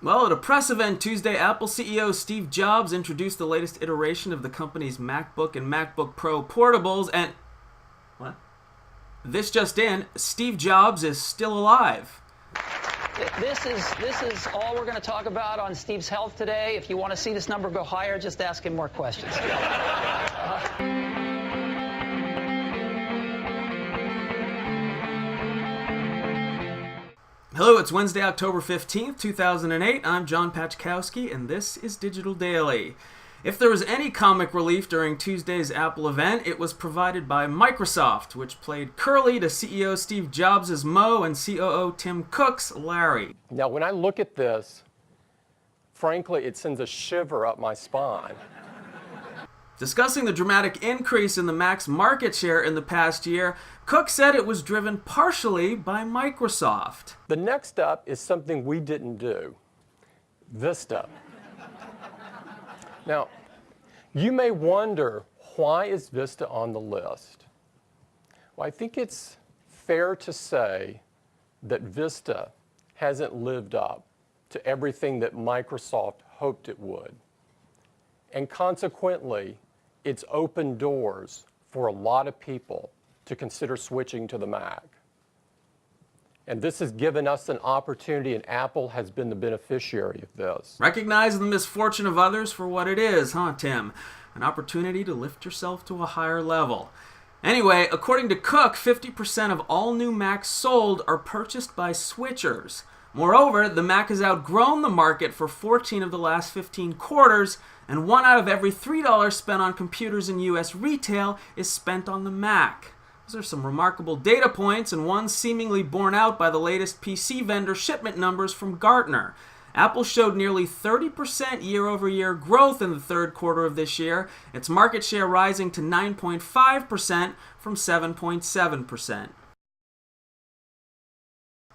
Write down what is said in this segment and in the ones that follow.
Well, at a press event Tuesday, Apple CEO Steve Jobs introduced the latest iteration of the company's MacBook and MacBook Pro portables, and what? This just in, Steve Jobs is still alive. This is all we're going to talk about on Steve's health today. If you want to see this number go higher, just ask him more questions. Hello, it's Wednesday, October 15th, 2008. I'm John Pachkowski, and this is Digital Daily. If there was any comic relief during Tuesday's Apple event, it was provided by Microsoft, which played Curly to CEO Steve Jobs' Mo and COO Tim Cook's Larry. Now, when I look at this, frankly, it sends a shiver up my spine. Discussing the dramatic increase in the Mac's market share in the past year, Cook said it was driven partially by Microsoft. The next up is something we didn't do, Vista. Now, you may wonder, why is Vista on the list? Well, I think it's fair to say that Vista hasn't lived up to everything that Microsoft hoped it would. And consequently, it's opened doors for a lot of people to consider switching to the Mac. And this has given us an opportunity, and Apple has been the beneficiary of this. Recognize the misfortune of others for what it is, huh, Tim? An opportunity to lift yourself to a higher level. Anyway, according to Cook, 50% of all new Macs sold are purchased by switchers. Moreover, the Mac has outgrown the market for 14 of the last 15 quarters, and 1 out of every $3 spent on computers in U.S. retail is spent on the Mac. Those are some remarkable data points, and one seemingly borne out by the latest PC vendor shipment numbers from Gartner. Apple showed nearly 30% year-over-year growth in the third quarter of this year, its market share rising to 9.5% from 7.7%.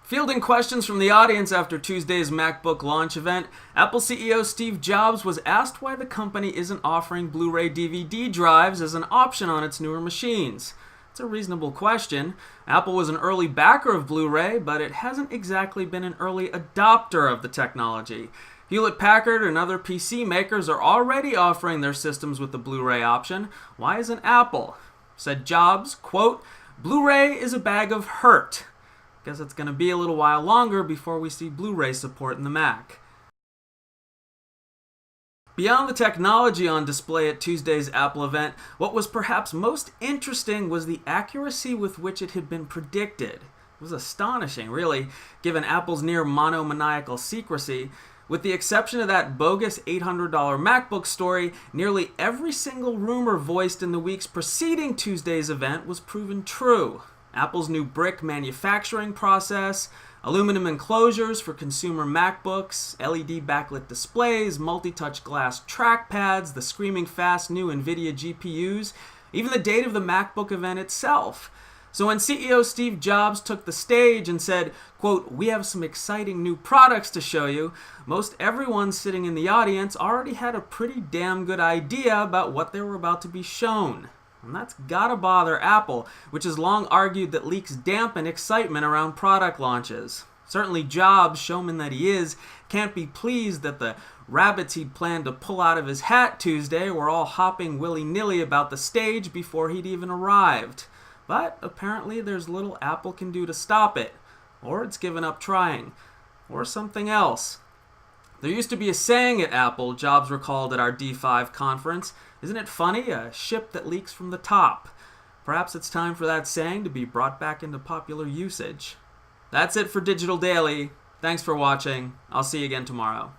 Fielding questions from the audience after Tuesday's MacBook launch event, Apple CEO Steve Jobs was asked why the company isn't offering Blu-ray DVD drives as an option on its newer machines. It's a reasonable question. Apple was an early backer of Blu-ray, but it hasn't exactly been an early adopter of the technology. Hewlett-Packard and other PC makers are already offering their systems with the Blu-ray option. Why isn't Apple? Said Jobs, quote, "Blu-ray is a bag of hurt. Guess it's going to be a little while longer before we see Blu-ray support in the Mac." Beyond the technology on display at Tuesday's Apple event, what was perhaps most interesting was the accuracy with which it had been predicted. It was astonishing, really, given Apple's near monomaniacal secrecy. With the exception of that bogus $800 MacBook story, nearly every single rumor voiced in the weeks preceding Tuesday's event was proven true. Apple's new brick manufacturing process, aluminum enclosures for consumer MacBooks, LED backlit displays, multi-touch glass trackpads, the screaming fast new NVIDIA GPUs, even the date of the MacBook event itself. So when CEO Steve Jobs took the stage and said, quote, "We have some exciting new products to show you," most everyone sitting in the audience already had a pretty damn good idea about what they were about to be shown. And that's gotta bother Apple, which has long argued that leaks dampen excitement around product launches. Certainly Jobs, showman that he is, can't be pleased that the rabbits he'd planned to pull out of his hat Tuesday were all hopping willy-nilly about the stage before he'd even arrived. But apparently there's little Apple can do to stop it. Or it's given up trying. Or something else. There used to be a saying at Apple, Jobs recalled at our D5 conference. Isn't it funny? A ship that leaks from the top. Perhaps it's time for that saying to be brought back into popular usage. That's it for Digital Daily. Thanks for watching. I'll see you again tomorrow.